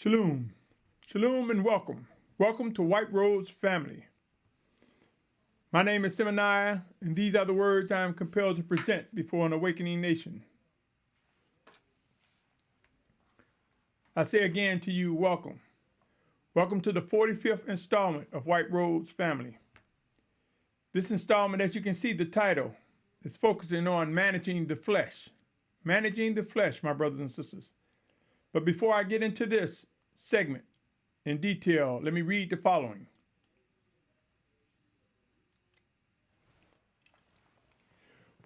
Shalom. Shalom and welcome. Welcome to White Rose family. My name is Symmanayah, and these are the words I am compelled to present before an awakening nation. I say again to you, welcome. Welcome to the 45th installment of White Rose family. This installment, as you can see, the title is focusing on managing the flesh. Managing the flesh, my brothers and sisters. But before I get into this segment in detail, let me read the following.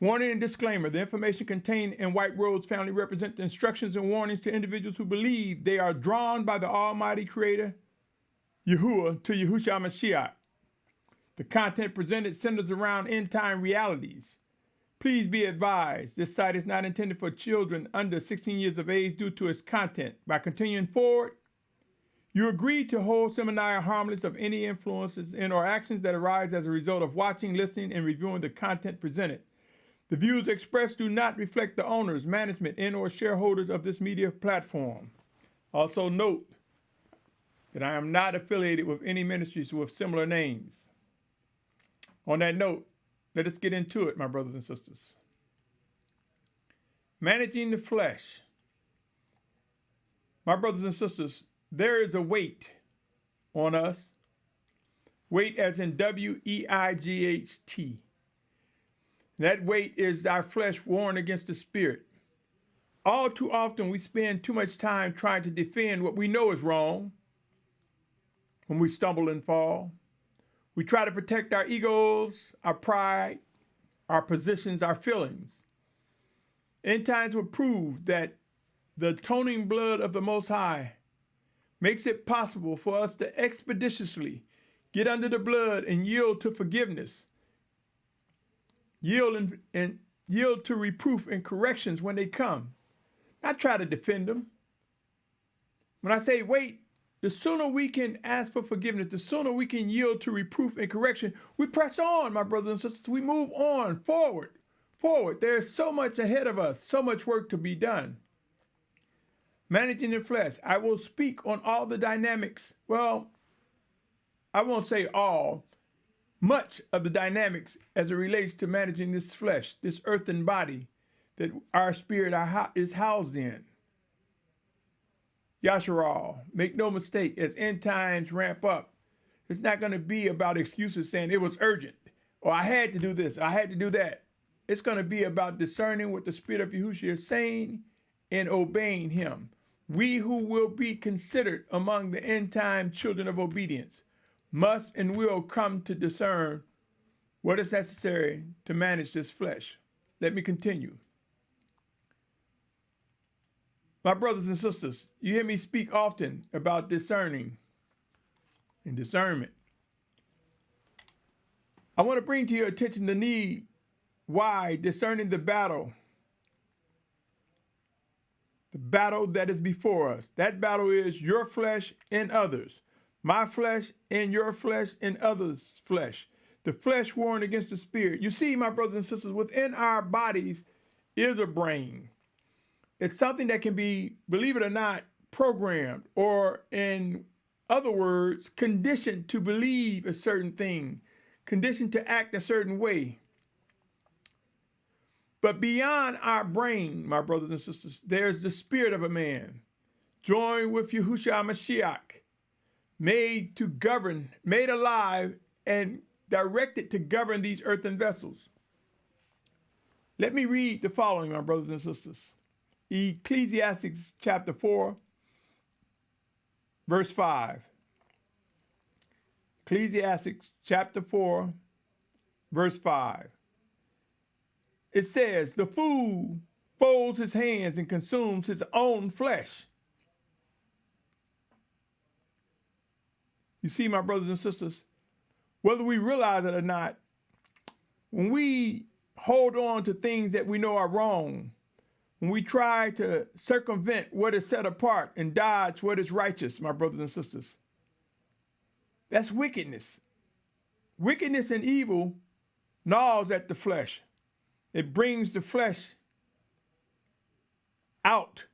Warning and disclaimer. The information contained in White Rose family represent the instructions and warnings to individuals who believe they are drawn by the Almighty Creator, Yahuah, to Yahusha Mashyach. The content presented centers around end-time realities. Please be advised, this site is not intended for children under 16 years of age due to its content. By continuing forward, you agree to hold Symmanayah harmless of any influences in or actions that arise as a result of watching, listening, and reviewing the content presented. The views expressed do not reflect the owners, management, and or shareholders of this media platform. Also note that I am not affiliated with any ministries with similar names. On that note, let us get into it, my brothers and sisters. Managing the flesh. My brothers and sisters, there is a weight on us. Weight as in W-E-I-G-H-T. That weight is our flesh warring against the spirit. All too often we spend too much time trying to defend what we know is wrong. When we stumble and fall, we try to protect our egos, our pride, our positions, our feelings. End times will prove that the atoning blood of the Most High makes it possible for us to expeditiously get under the blood and yield to forgiveness, yield to reproof and corrections when they come. Not try to defend them. When I say wait, the sooner we can ask for forgiveness, the sooner we can yield to reproof and correction, we press on, my brothers and sisters. We move on, forward. There's so much ahead of us, so much work to be done. Managing the flesh. I will speak on all the dynamics. Well, I won't say all. Much of the dynamics as it relates to managing this flesh, this earthen body that our spirit is housed in. Yashar'al, make no mistake, as end times ramp up, it's not going to be about excuses saying it was urgent, or I had to do this, I had to do that. It's going to be about discerning what the Spirit of Yahushua is saying and obeying him. We who will be considered among the end time children of obedience must and will come to discern what is necessary to manage this flesh. Let me continue. My brothers and sisters, you hear me speak often about discerning and discernment. I want to bring to your attention the need why discerning the battle that is before us. That battle is your flesh and others. My flesh and your flesh and others' flesh. The flesh warring against the spirit. You see, my brothers and sisters, within our bodies is a brain. It's something that can be, believe it or not, programmed, or in other words, conditioned to believe a certain thing, conditioned to act a certain way. But beyond our brain, my brothers and sisters, there's the spirit of a man, joined with Yahusha Mashyach, made to govern, made alive, and directed to govern these earthen vessels. Let me read the following, my brothers and sisters. Ecclesiastes chapter 4, verse 5. Ecclesiastes chapter 4, verse 5. It says, the fool folds his hands and consumes his own flesh. You see, my brothers and sisters, whether we realize it or not, when we hold on to things that we know are wrong, when we try to circumvent what is set apart and dodge what is righteous, my brothers and sisters, that's wickedness. Wickedness and evil gnaws at the flesh. It brings the flesh out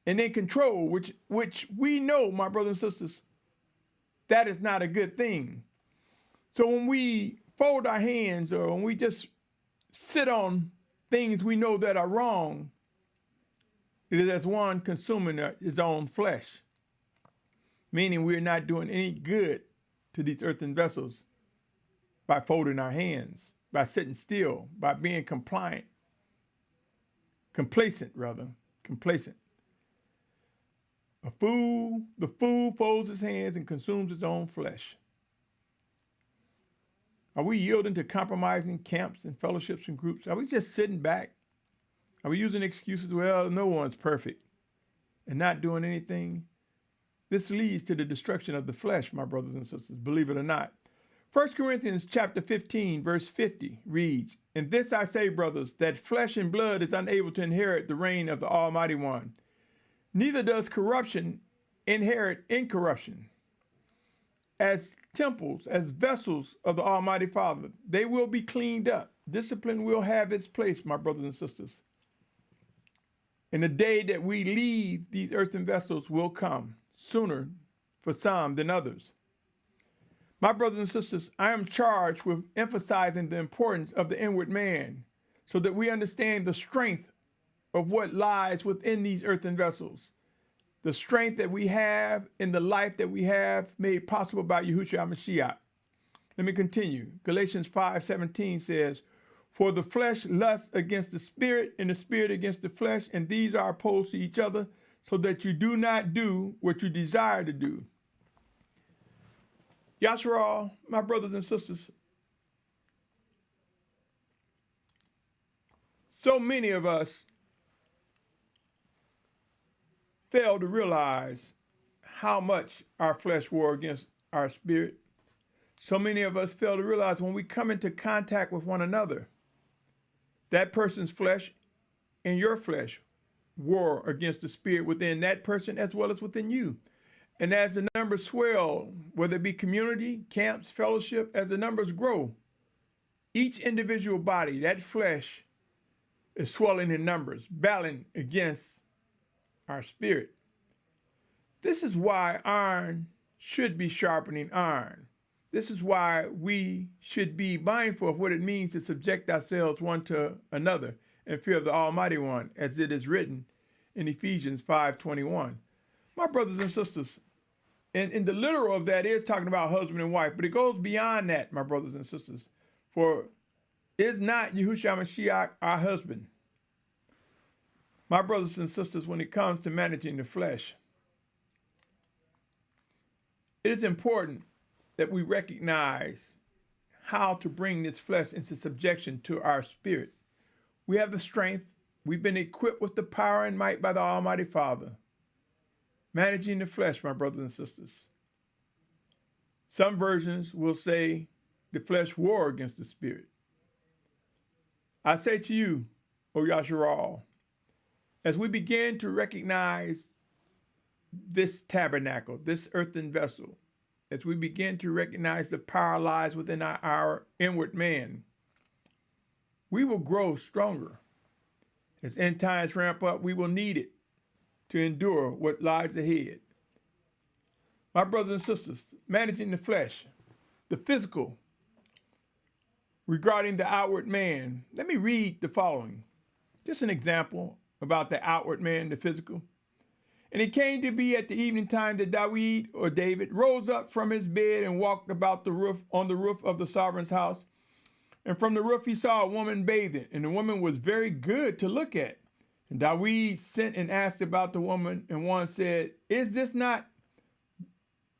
and in control, which we know, my brothers and sisters, that is not a good thing. So when we fold our hands or when we just sit on things we know that are wrong, it is as one consuming his own flesh, meaning we're not doing any good to these earthen vessels by folding our hands, by sitting still, by being complacent. The fool folds his hands and consumes his own flesh. Are we yielding to compromising camps and fellowships and groups? Are we just sitting back? Are we using excuses? Well, no one's perfect, and not doing anything? This leads to the destruction of the flesh, my brothers and sisters, believe it or not. 1 Corinthians chapter 15, verse 50 reads, "And this I say, brothers, that flesh and blood is unable to inherit the reign of the Almighty One. Neither does corruption inherit incorruption. As temples, as vessels of the Almighty Father, they will be cleaned up. Discipline will have its place, my brothers and sisters. And the day that we leave these earthen vessels will come, sooner for some than others. My brothers and sisters, I am charged with emphasizing the importance of the inward man so that we understand the strength of what lies within these earthen vessels. The strength that we have in the life that we have made possible by Yahusha Mashyach. Let me continue. Galatians 5:17 says, "For the flesh lusts against the spirit, and the spirit against the flesh, and these are opposed to each other, so that you do not do what you desire to do." Yashar'al, my brothers and sisters, so many of us fail to realize how much our flesh war against our spirit. So many of us fail to realize when we come into contact with one another, that person's flesh and your flesh war against the spirit within that person as well as within you. And as the numbers swell, whether it be community, camps, fellowship, as the numbers grow, each individual body, that flesh, is swelling in numbers, battling against our spirit. This is why iron should be sharpening iron. This is why we should be mindful of what it means to subject ourselves one to another in fear of the Almighty One, as it is written in Ephesians 5:21. My brothers and sisters, and the literal of that is talking about husband and wife, but it goes beyond that, my brothers and sisters. For is not Yahusha Mashyach our husband? My brothers and sisters, when it comes to managing the flesh, it is important that we recognize how to bring this flesh into subjection to our spirit. We have the strength. We've been equipped with the power and might by the Almighty Father. Managing the flesh, my brothers and sisters. Some versions will say the flesh war against the spirit. I say to you, O Yashar'al, as we begin to recognize this tabernacle, this earthen vessel, as we begin to recognize the power lies within our inward man, we will grow stronger. As end times ramp up, we will need it to endure what lies ahead. My brothers and sisters, managing the flesh, the physical, regarding the outward man, let me read the following. Just an example about the outward man, the physical. "And it came to be at the evening time that David rose up from his bed and walked about the roof, on the roof of the sovereign's house. And from the roof he saw a woman bathing, and the woman was very good to look at. And David sent and asked about the woman, and one said, 'Is this not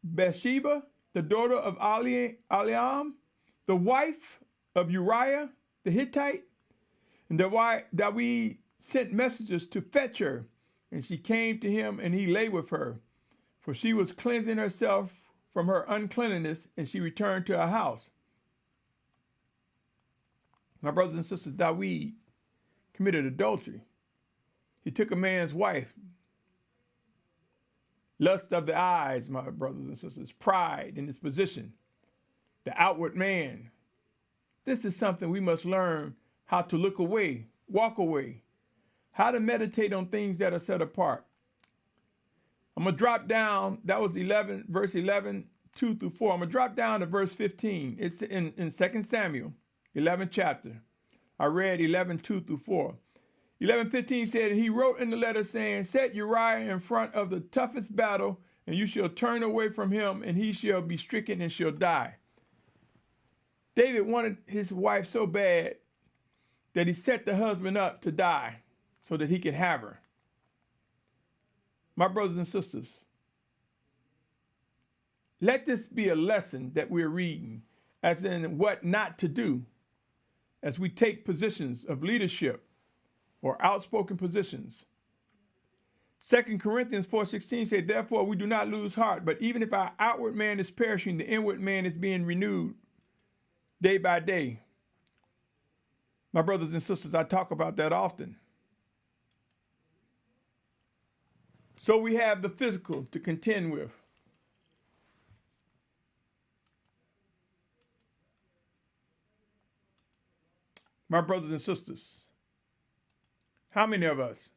Bathsheba, the daughter of Eliam, the wife of Uriah the Hittite?' And David sent messengers to fetch her, and she came to him, and he lay with her. For she was cleansing herself from her uncleanness, and she returned to her house." My brothers and sisters, David committed adultery. He took a man's wife. Lust of the eyes, my brothers and sisters, pride in his position, the outward man. This is something we must learn how to look away, walk away, how to meditate on things that are set apart. I'm going to drop down. That was verse 11, 2 through 4. I'm going to drop down to verse 15. It's in 2 Samuel, 11th chapter. I read 11, 2 through 4. 11:15 said, he wrote in the letter saying, set Uriah in front of the toughest battle, and you shall turn away from him, and he shall be stricken and shall die. David wanted his wife so bad that he set the husband up to die so that he could have her. My brothers and sisters, let this be a lesson that we're reading, as in what not to do as we take positions of leadership or outspoken positions. 2 Corinthians 4:16 said, therefore we do not lose heart, but even if our outward man is perishing, the inward man is being renewed day by day. My brothers and sisters, I talk about that often. So we have the physical to contend with. My brothers and sisters, how many of us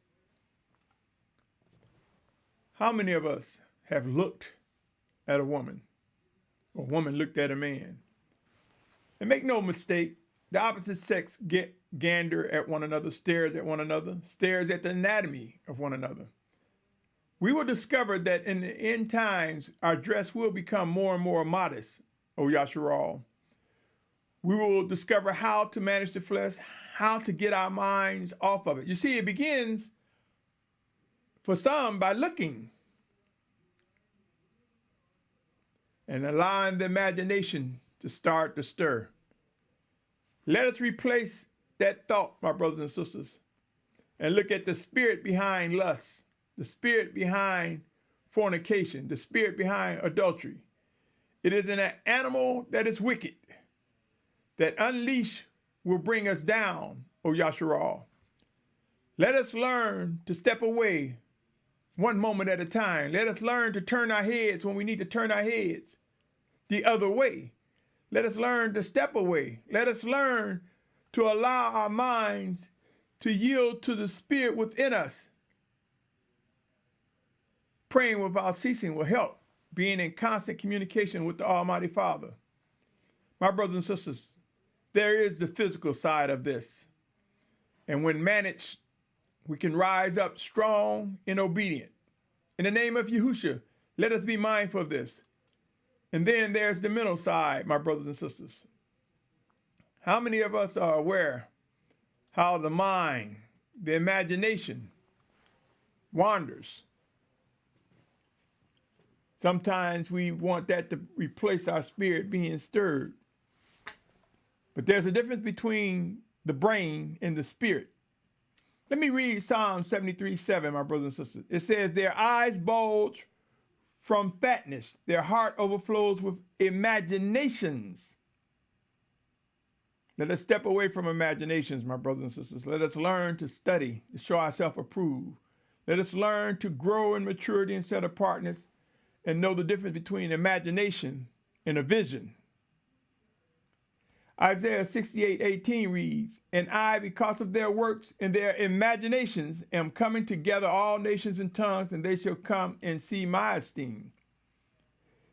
have looked at a woman, or a woman looked at a man? And make no mistake, the opposite sex gander at one another, stares at one another, stares at the anatomy of one another. We will discover that in the end times, our dress will become more and more modest, O Yashar'al. We will discover how to manage the flesh, how to get our minds off of it. You see, it begins for some by looking and allowing the imagination to start to stir. Let us replace that thought, my brothers and sisters, and look at the spirit behind lust, the spirit behind fornication, the spirit behind adultery. It is an animal that is wicked, that unleash will bring us down, O Yashar'al. Let us learn to step away one moment at a time. Let us learn to turn our heads when we need to turn our heads the other way. Let us learn to step away. Let us learn to allow our minds to yield to the spirit within us. Praying without ceasing will help, being in constant communication with the Almighty Father. My brothers and sisters, there is the physical side of this. And when managed, we can rise up strong and obedient. In the name of Yahusha, let us be mindful of this. And then there's the mental side, my brothers and sisters. How many of us are aware how the mind, the imagination, wanders? Sometimes we want that to replace our spirit being stirred. But there's a difference between the brain and the spirit. Let me read Psalm 73:7, my brothers and sisters. It says, their eyes bulge from fatness. Their heart overflows with imaginations. Let us step away from imaginations, my brothers and sisters. Let us learn to study, to show ourselves approved. Let us learn to grow in maturity and set apartness and know the difference between imagination and a vision. Isaiah 68:18 reads, and I, because of their works and their imaginations, am coming together all nations and tongues, and they shall come and see my esteem.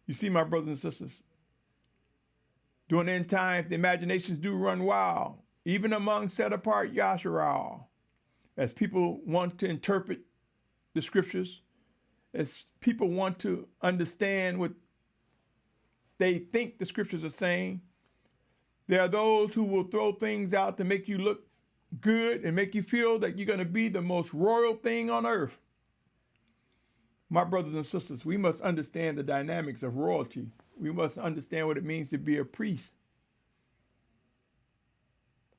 You see, my brothers and sisters, during the end times, the imaginations do run wild, even among set-apart Yashar'al, as people want to interpret the scriptures, as people want to understand what they think the scriptures are saying. There are those who will throw things out to make you look good and make you feel that you're going to be the most royal thing on earth. My brothers and sisters, we must understand the dynamics of royalty. We must understand what it means to be a priest.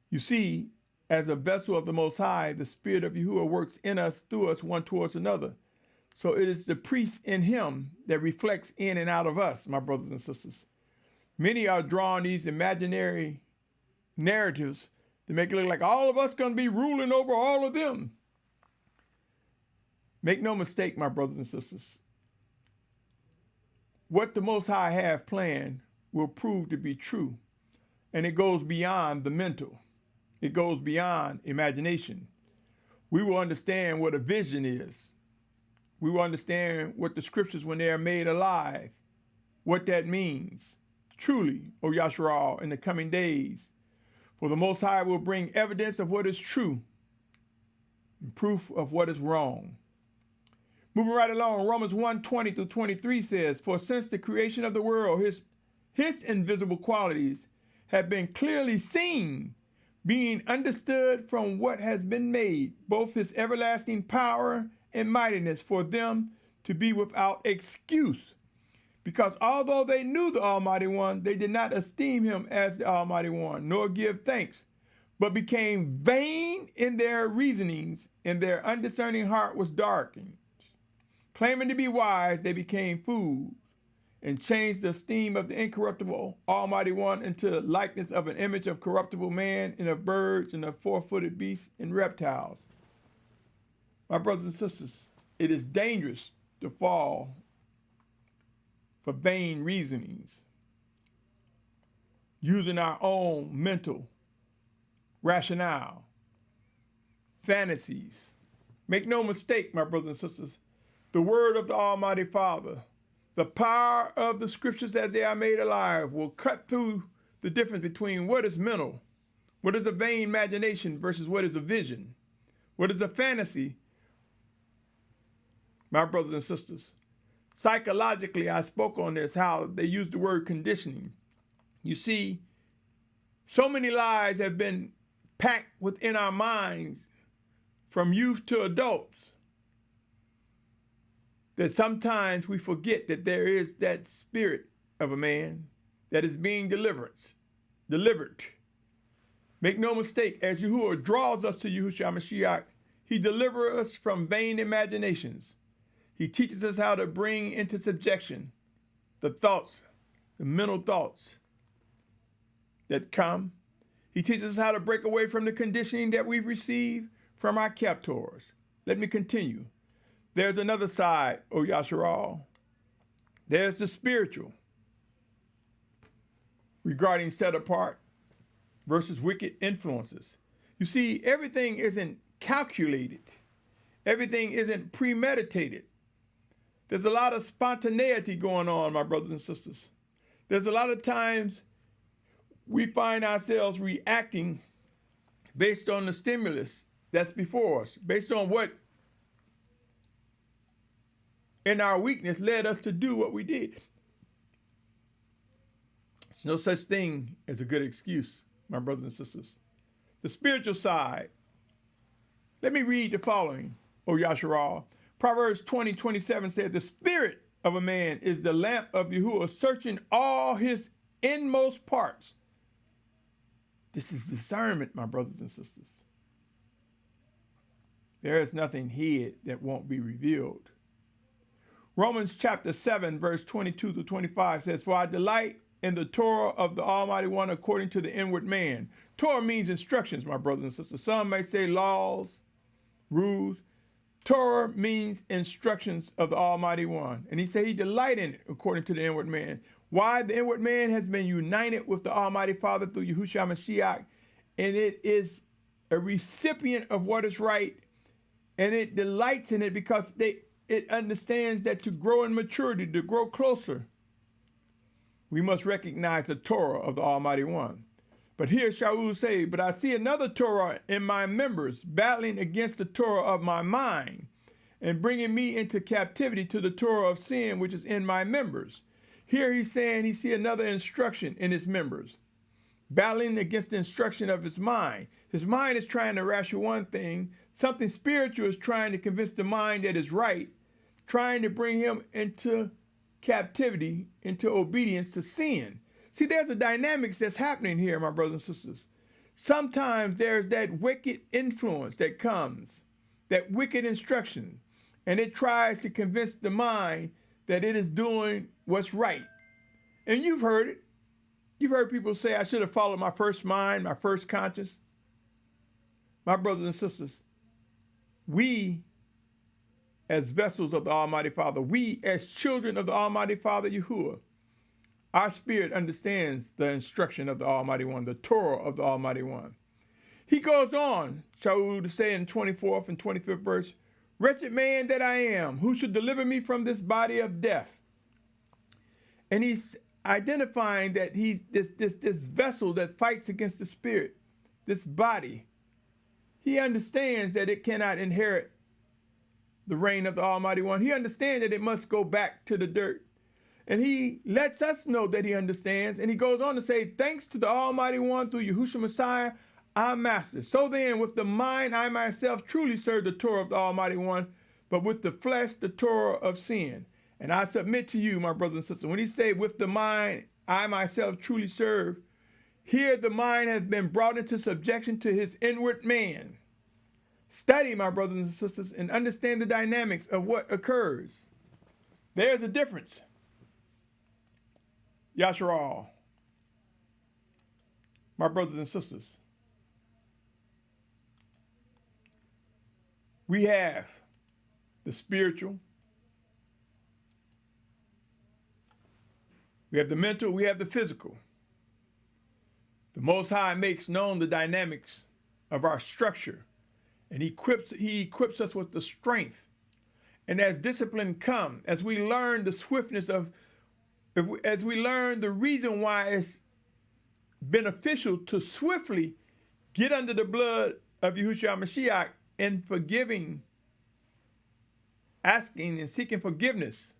You see, as a vessel of the Most High, the Spirit of Yahuah works in us, through us, one towards another. So it is the priest in him that reflects in and out of us, my brothers and sisters. Many are drawing these imaginary narratives to make it look like all of us going to be ruling over all of them. Make no mistake, my brothers and sisters. What the Most High have planned will prove to be true. And it goes beyond the mental. It goes beyond imagination. We will understand what a vision is. we will understand what the scriptures, when they are made alive, what that means. Truly, O Yashar'al, in the coming days, for the Most High will bring evidence of what is true and proof of what is wrong. Moving right along, Romans 1:20 through 23 says, for since the creation of the world, his invisible qualities have been clearly seen, being understood from what has been made, both his everlasting power and mightiness for them to be without excuse. Because although they knew the Almighty One, they did not esteem him as the Almighty One, nor give thanks, but became vain in their reasonings, and their undiscerning heart was darkened. Claiming to be wise, they became fools, and changed the esteem of the incorruptible Almighty One into the likeness of an image of corruptible man, and of birds, and of four-footed beasts, and reptiles. My brothers and sisters, it is dangerous to fall for vain reasonings, using our own mental rationale, fantasies. Make no mistake, my brothers and sisters, the word of the Almighty Father, the power of the scriptures as they are made alive, will cut through the difference between what is mental, what is a vain imagination versus what is a vision, what is a fantasy. My brothers and sisters, psychologically, I spoke on this, how they use the word conditioning. You see, so many lies have been packed within our minds from youth to adults that sometimes we forget that there is that spirit of a man that is being delivered. Make no mistake, as Yahuah draws us to Yahusha Mashyach, he delivers us from vain imaginations. He teaches us how to bring into subjection the thoughts, the mental thoughts that come. He teaches us how to break away from the conditioning that we've received from our captors. Let me continue. There's another side, O Yashar'al. There's the spiritual, regarding set apart versus wicked influences. You see, everything isn't calculated. Everything isn't premeditated. There's a lot of spontaneity going on, my brothers and sisters. There's a lot of times we find ourselves reacting based on the stimulus that's before us, based on what in our weakness led us to do what we did. There's no such thing as a good excuse, my brothers and sisters. The spiritual side. Let me read the following, O Yashar'al. Proverbs 20:27 said, the spirit of a man is the lamp of Yahuah, searching all his inmost parts. This is discernment, my brothers and sisters. There is nothing hid that won't be revealed. Romans chapter 7, verse 22 to 25 says, for I delight in the Torah of the Almighty One according to the inward man. Torah means instructions, my brothers and sisters. Some may say laws, rules. Torah means instructions of the Almighty One. And he said he delight in it according to the inward man. Why? The inward man has been united with the Almighty Father through Yahushua Mashiach, and it is a recipient of what is right, and it delights in it because it understands that to grow in maturity, to grow closer, we must recognize the Torah of the Almighty One. But here Shaul say, but I see another Torah in my members, battling against the Torah of my mind, and bringing me into captivity to the Torah of sin, which is in my members. Here he's saying he see another instruction in his members, battling against the instruction of his mind. His mind is trying to ration one thing. Something spiritual is trying to convince the mind that is right, trying to bring him into captivity, into obedience to sin. See, there's a dynamics that's happening here, my brothers and sisters. Sometimes there's that wicked influence that comes, that wicked instruction, and it tries to convince the mind that it is doing what's right. And you've heard it. You've heard people say, I should have followed my first mind, my first conscience. My brothers and sisters, we as vessels of the Almighty Father, we as children of the Almighty Father Yahuah, our spirit understands the instruction of the Almighty One, the Torah of the Almighty One. He goes on, Shaul, to say in 24th and 25th verse, Wretched man that I am, who should deliver me from this body of death? And he's identifying that he's this vessel that fights against the spirit, this body. He understands that it cannot inherit the reign of the Almighty One. He understands that it must go back to the dirt. And he lets us know that he understands. And he goes on to say, thanks to the Almighty One through Yahusha Messiah, our master. So then, with the mind, I myself truly serve the Torah of the Almighty One, but with the flesh, the Torah of sin. And I submit to you, my brothers and sisters, when he say, with the mind, I myself truly serve, here the mind has been brought into subjection to his inward man. Study, my brothers and sisters, and understand the dynamics of what occurs. There's a difference. Yashar'al, my brothers and sisters. We have the spiritual, we have the mental, we have the physical. The Most High makes known the dynamics of our structure, and he equips us with the strength. And as discipline comes, as we learn the swiftness of, as we learn the reason why it's beneficial to swiftly get under the blood of Yahusha Mashyach in forgiving, asking and seeking forgiveness,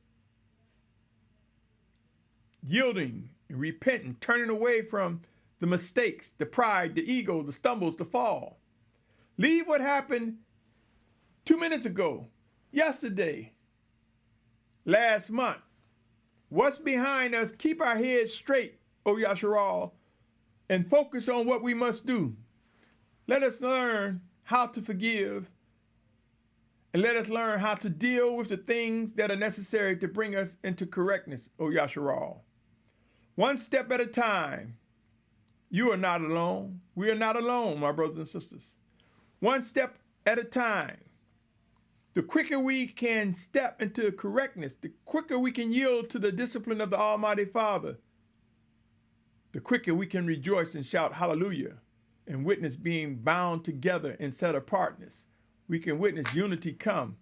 yielding and repenting, turning away from the mistakes, the pride, the ego, the stumbles, the fall. Leave what happened 2 minutes ago, yesterday, last month. What's behind us? Keep our heads straight, O Yashar'al, and focus on what we must do. Let us learn how to forgive, and let us learn how to deal with the things that are necessary to bring us into correctness, O Yashar'al. One step at a time. You are not alone. We are not alone, my brothers and sisters. One step at a time. The quicker we can step into correctness, the quicker we can yield to the discipline of the Almighty Father, the quicker we can rejoice and shout hallelujah and witness being bound together in set apartness. We can witness unity come,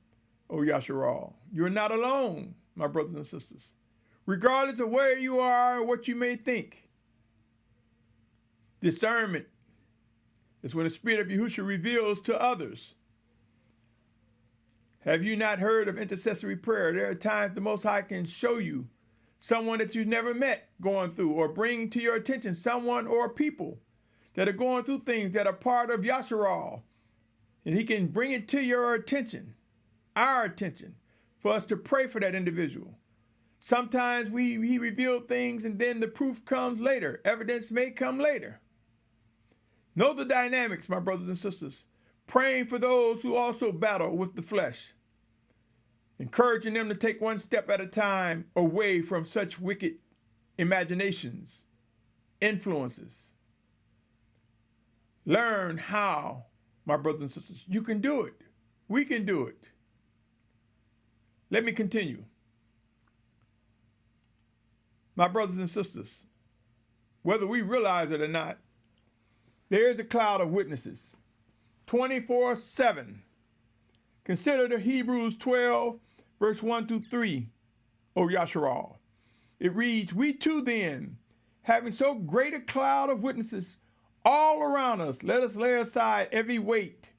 O Yashar'al. You're not alone, my brothers and sisters. Regardless of where you are or what you may think. Discernment is when the Spirit of Yahusha reveals to others. Have you not heard of intercessory prayer? There are times the Most High can show you someone that you've never met going through, or bring to your attention someone or people that are going through things that are part of Yashar'al. And he can bring it to your attention, our attention, for us to pray for that individual. Sometimes he revealed things and then the proof comes later. Evidence may come later. Know the dynamics, my brothers and sisters. Praying for those who also battle with the flesh. Encouraging them to take one step at a time away from such wicked imaginations, influences. Learn how, my brothers and sisters. You can do it. We can do it. Let me continue. My brothers and sisters, whether we realize it or not, there is a cloud of witnesses, 24/7. Consider the Hebrews 12, verse 1 through 3, O Yashar'al. It reads, we too then, having so great a cloud of witnesses all around us, let us lay aside every weight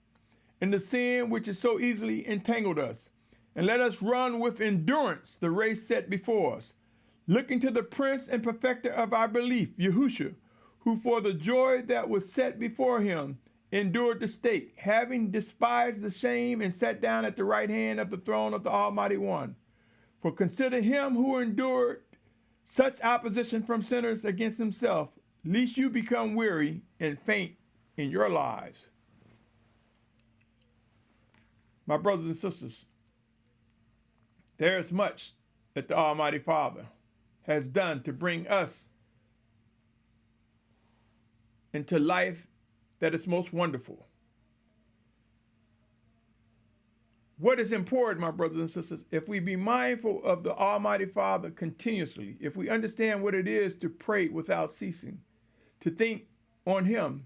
and the sin which is so easily entangled us, and let us run with endurance the race set before us, looking to the Prince and Perfecter of our belief, Yahusha, who for the joy that was set before him endured the stake, having despised the shame, and sat down at the right hand of the throne of the Almighty One. For consider him who endured such opposition from sinners against himself, lest you become weary and faint in your lives. My brothers and sisters, there is much that the Almighty Father has done to bring us into life that is most wonderful. What is important, my brothers and sisters, if we be mindful of the Almighty Father continuously, if we understand what it is to pray without ceasing, to think on him,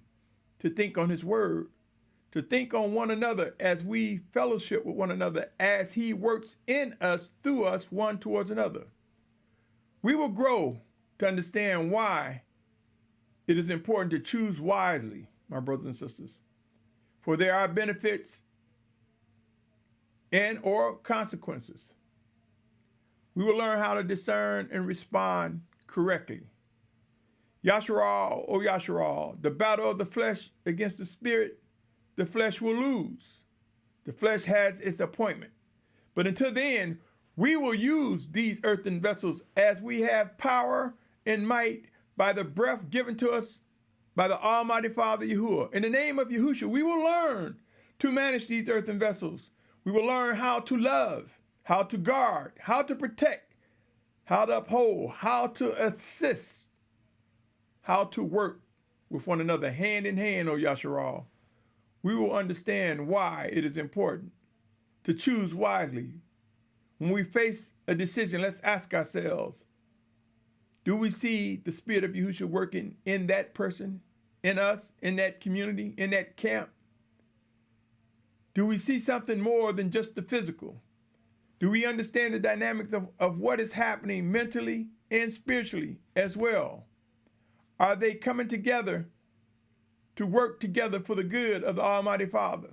to think on his word, to think on one another as we fellowship with one another, as he works in us, through us, one towards another. We will grow to understand why it is important to choose wisely, my brothers and sisters, for there are benefits and or consequences. We will learn how to discern and respond correctly. Yashar'al, O Yashar'al, the battle of the flesh against the spirit, the flesh will lose. The flesh has its appointment. But until then, we will use these earthen vessels as we have power and might by the breath given to us by the Almighty Father Yahuah. In the name of Yahusha, we will learn to manage these earthen vessels. We will learn how to love, how to guard, how to protect, how to uphold, how to assist, how to work with one another hand in hand, O Yashar'al. We will understand why it is important to choose wisely. When we face a decision, let's ask ourselves, do we see the Spirit of Yahusha working in that person, in us, in that community, in that camp? Do we see something more than just the physical? Do we understand the dynamics of what is happening mentally and spiritually as well? Are they coming together to work together for the good of the Almighty Father?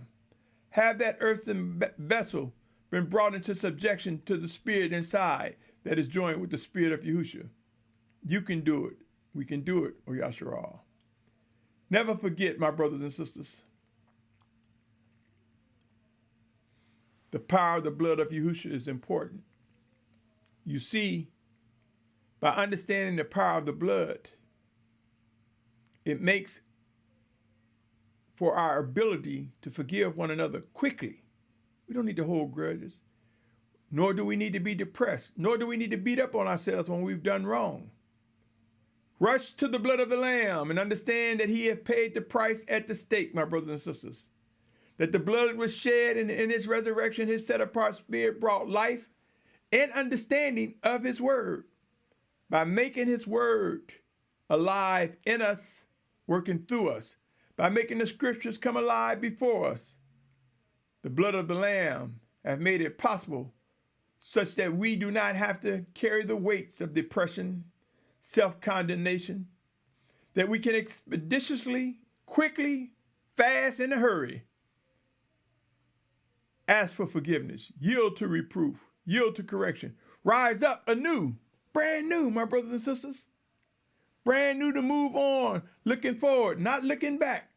Have that earthen vessel been brought into subjection to the spirit inside that is joined with the Spirit of Yahusha? You can do it. We can do it, O Yashar'al. Never forget, my brothers and sisters, the power of the blood of Yahusha is important. You see, by understanding the power of the blood, it makes for our ability to forgive one another quickly. We don't need to hold grudges, nor do we need to be depressed, nor do we need to beat up on ourselves when we've done wrong. Rush to the blood of the Lamb and understand that he has paid the price at the stake, my brothers and sisters. That the blood was shed and in his resurrection, his set-apart spirit brought life and understanding of his word. By making his word alive in us, working through us, by making the scriptures come alive before us, the blood of the Lamb has made it possible such that we do not have to carry the weights of depression, self-condemnation, that we can expeditiously, quickly, fast, in a hurry, ask for forgiveness, yield to reproof, yield to correction, rise up anew, brand new, my brothers and sisters, brand new to move on, looking forward, not looking back,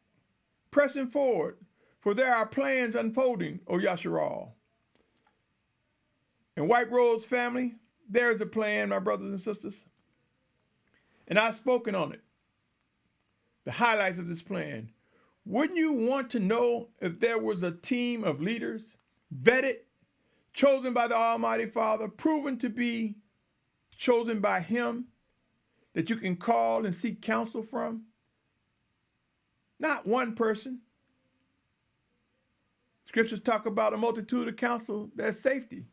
pressing forward, for there are plans unfolding, O Yashar'al. In White Rose family, there's a plan, my brothers and sisters. And I've spoken on it. The highlights of this plan. Wouldn't you want to know if there was a team of leaders, vetted, chosen by the Almighty Father, proven to be chosen by him, that you can call and seek counsel from? Not one person. Scriptures talk about a multitude of counsel, there's safety.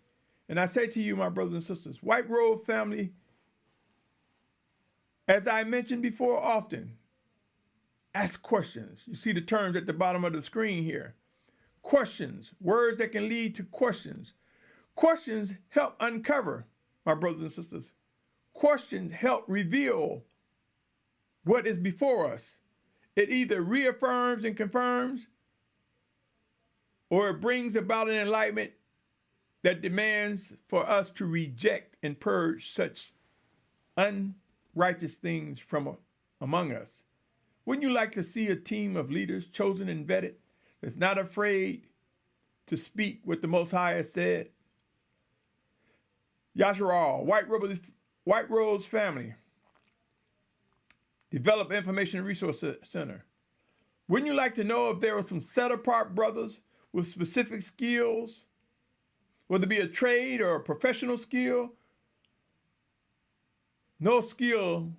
And I say to you, my brothers and sisters, White Robe family, as I mentioned before often, ask questions. You see the terms at the bottom of the screen here. Questions, words that can lead to questions. Questions help uncover, my brothers and sisters. Questions help reveal what is before us. It either reaffirms and confirms, or it brings about an enlightenment that demands for us to reject and purge such unrighteous things from among us. Wouldn't you like to see a team of leaders chosen and vetted that's not afraid to speak what the Most High has said? Yashar'al, White Rose family, Develop Information Resource Center. Wouldn't you like to know if there were some set-apart brothers with specific skills, whether it be a trade or a professional skill? No skill.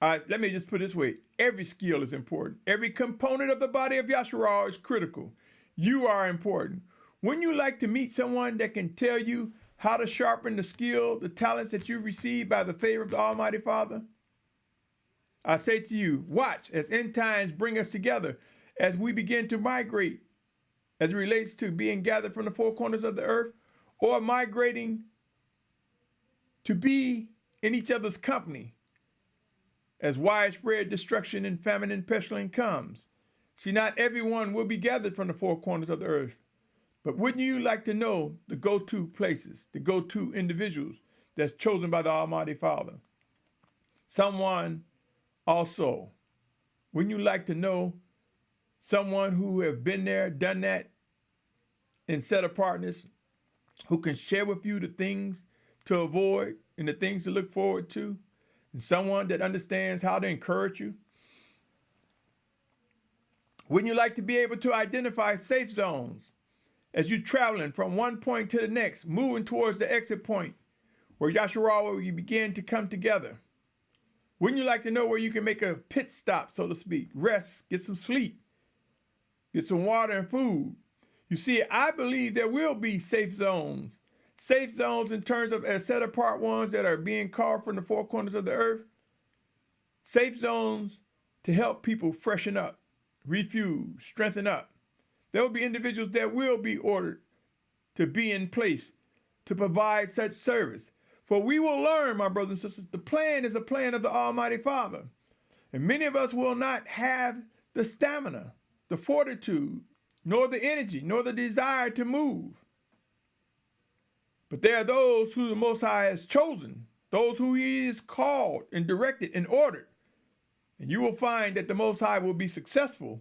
Let me just put it this way. Every skill is important. Every component of the body of Yashar'al is critical. You are important. Wouldn't you like to meet someone that can tell you how to sharpen the skill, the talents that you've received by the favor of the Almighty Father? I say to you, watch as end times bring us together as we begin to migrate as it relates to being gathered from the four corners of the earth or migrating to be in each other's company as widespread destruction and famine and pestilence comes. See, not everyone will be gathered from the four corners of the earth, but wouldn't you like to know the go-to places, the go-to individuals that's chosen by the Almighty Father? Someone also, wouldn't you like to know someone who have been there, done that, and set apartness, who can share with you the things to avoid and the things to look forward to, and someone that understands how to encourage you? Wouldn't you like to be able to identify safe zones as you're traveling from one point to the next, moving towards the exit point where Yashar'al will begin to come together? Wouldn't you like to know where you can make a pit stop, so to speak, rest, get some sleep, get some water and food? You see, I believe there will be safe zones in terms of as set apart ones that are being called from the four corners of the earth, safe zones to help people freshen up, refuel, strengthen up. There will be individuals that will be ordered to be in place to provide such service. For we will learn, my brothers and sisters, the plan is a plan of the Almighty Father. And many of us will not have the stamina, the fortitude, nor the energy, nor the desire to move. But there are those who the Most High has chosen, those who He has called and directed and ordered. And you will find that the Most High will be successful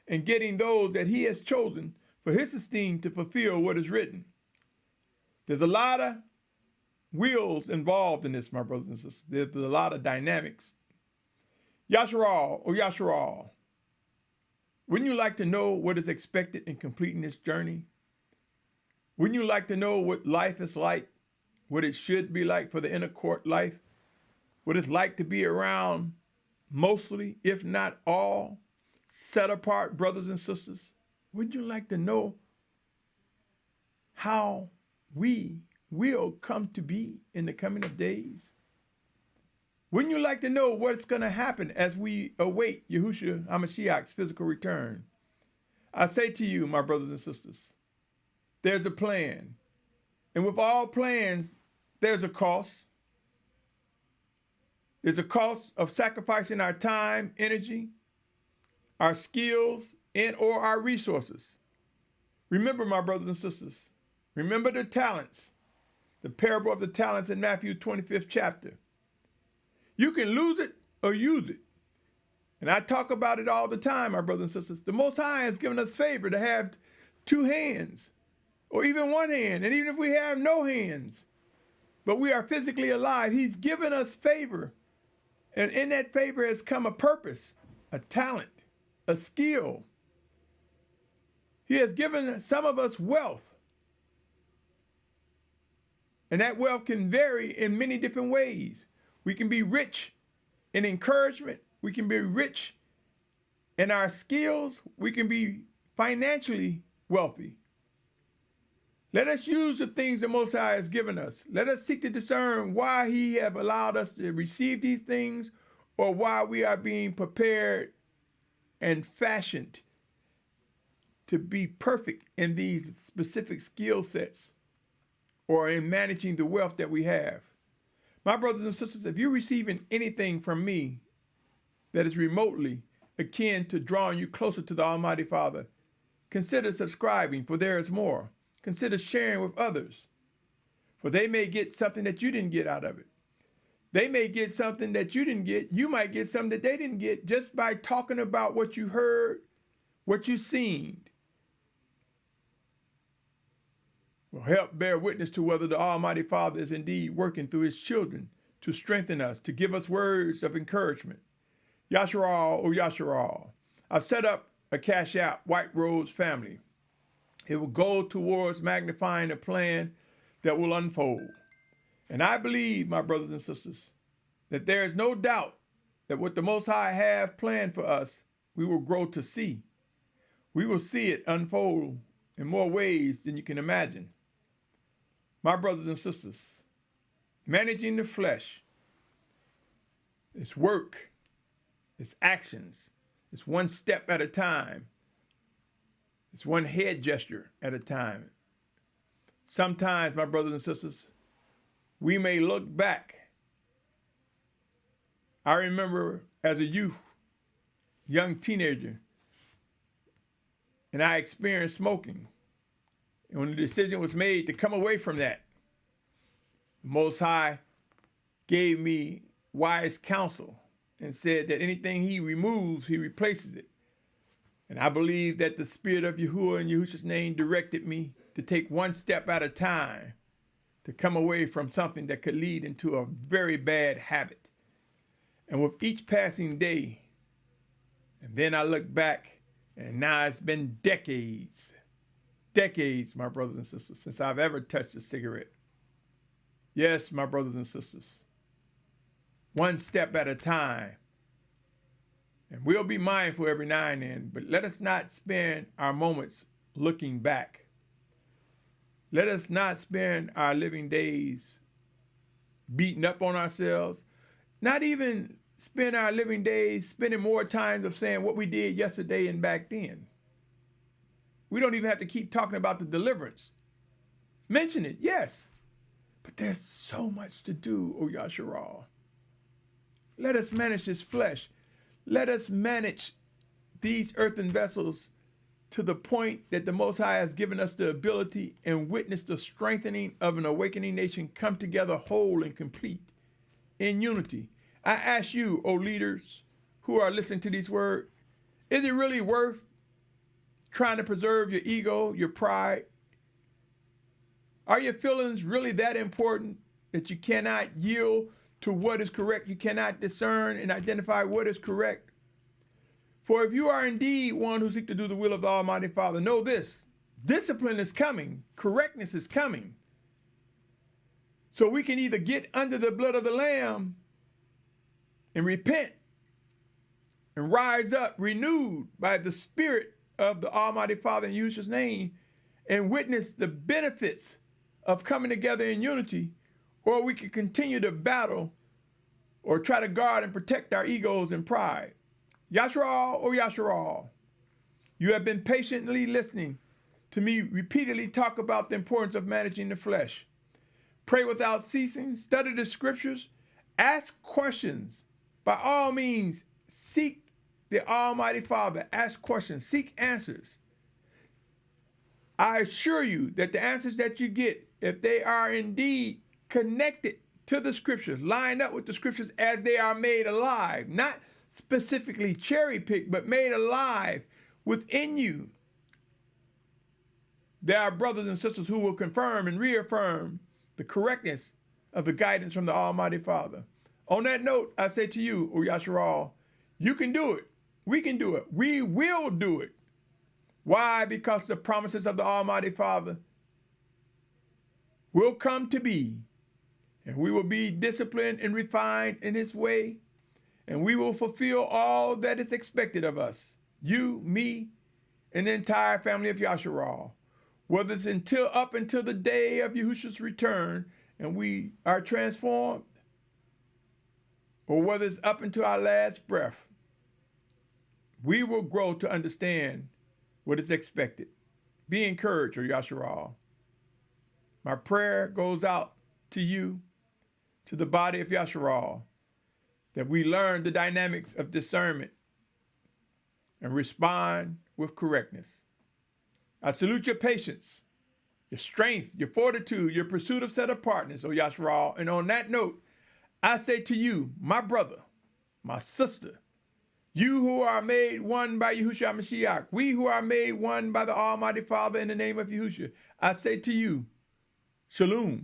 in getting those that He has chosen for His esteem to fulfill what is written. There's a lot of wheels involved in this, my brothers and sisters. There's a lot of dynamics. Yashar'al, or Yashar'al, wouldn't you like to know what is expected in completing this journey? Wouldn't you like to know what life is like, what it should be like for the inner court life, what it's like to be around mostly, if not all, set apart brothers and sisters? Wouldn't you like to know how we will come to be in the coming of days? Wouldn't you like to know what's going to happen as we await Yahusha Mashyach's physical return? I say to you, my brothers and sisters, there's a plan. And with all plans, there's a cost. There's a cost of sacrificing our time, energy, our skills, and or our resources. Remember, my brothers and sisters, remember the talents, the parable of the talents in Matthew 25th chapter. You can lose it or use it. And I talk about it all the time, my brothers and sisters. The Most High has given us favor to have two hands, or even one hand. And even if we have no hands, but we are physically alive, He's given us favor. And in that favor has come a purpose, a talent, a skill. He has given some of us wealth. And that wealth can vary in many different ways. We can be rich in encouragement. We can be rich in our skills. We can be financially wealthy. Let us use the things the Most High has given us. Let us seek to discern why He have allowed us to receive these things, or why we are being prepared and fashioned to be perfect in these specific skill sets, or in managing the wealth that we have. My brothers and sisters, if you're receiving anything from me that is remotely akin to drawing you closer to the Almighty Father, consider subscribing, for there is more. Consider sharing with others, for they may get something that you didn't get out of it. They may get something that you didn't get. You might get something that they didn't get just by talking about what you heard, what you seen. Will help bear witness to whether the Almighty Father is indeed working through His children to strengthen us, to give us words of encouragement. Yashar'al, or Yashar'al. I've set up a Cash App, White Rose Family. It will go towards magnifying a plan that will unfold. And I believe, my brothers and sisters, that there is no doubt that what the Most High have planned for us, we will grow to see. We will see it unfold in more ways than you can imagine. My brothers and sisters, managing the flesh is work. It's actions. It's one step at a time. It's one head gesture at a time. Sometimes, my brothers and sisters, we may look back. I remember as a youth, young teenager, and I experienced smoking. And when the decision was made to come away from that, the Most High gave me wise counsel and said that anything he removes, he replaces it. And I believe that the Spirit of Yahuah in Yahusha's name directed me to take one step at a time to come away from something that could lead into a very bad habit. And with each passing day, and then I look back, and now it's been decades, my brothers and sisters, since I've ever touched a cigarette. Yes, my brothers and sisters, one step at a time. And we'll be mindful every now and then, but let us not spend our moments looking back. Let us not spend our living days beating up on ourselves, not even spend our living days spending more times of saying what we did yesterday and back then. We don't even have to keep talking about the deliverance. Mention it, yes, but there's so much to do, O Yashar'al. Let us manage this flesh. Let us manage these earthen vessels to the point that the Most High has given us the ability and witness the strengthening of an awakening nation come together whole and complete in unity. I ask you, O leaders who are listening to these words, is it really worth trying to preserve your ego, your pride? Are your feelings really that important that you cannot yield to what is correct? You cannot discern and identify what is correct? For if you are indeed one who seeks to do the will of the Almighty Father, know this: discipline is coming, correctness is coming. So we can either get under the blood of the Lamb and repent and rise up renewed by the Spirit of the Almighty Father in Yahusha's name and witness the benefits of coming together in unity, or we can continue to battle or try to guard and protect our egos and pride. Yashar'al, O Yashar'al, you have been patiently listening to me repeatedly talk about the importance of managing the flesh. Pray without ceasing, study the scriptures, ask questions. By all means, seek the Almighty Father, ask questions, seek answers. I assure you that the answers that you get, if they are indeed connected to the scriptures, line up with the scriptures as they are made alive, not specifically cherry-picked, but made alive within you, there are brothers and sisters who will confirm and reaffirm the correctness of the guidance from the Almighty Father. On that note, I say to you, O Yashar'al, you can do it. We can do it. We will do it. Why? Because the promises of the Almighty Father will come to be, and we will be disciplined and refined in His way, and we will fulfill all that is expected of us, you, me, and the entire family of Yashar'al, whether it's up until the day of Yahusha's return and we are transformed, or whether it's up until our last breath. We will grow to understand what is expected. Be encouraged, O Yashar'al. My prayer goes out to you, to the body of Yashar'al, that we learn the dynamics of discernment and respond with correctness. I salute your patience, your strength, your fortitude, your pursuit of set apartness, O Yashar'al. And on that note, I say to you, my brother, my sister, you who are made one by Yahusha Mashyach, we who are made one by the Almighty Father in the name of Yahusha, I say to you, Shalum.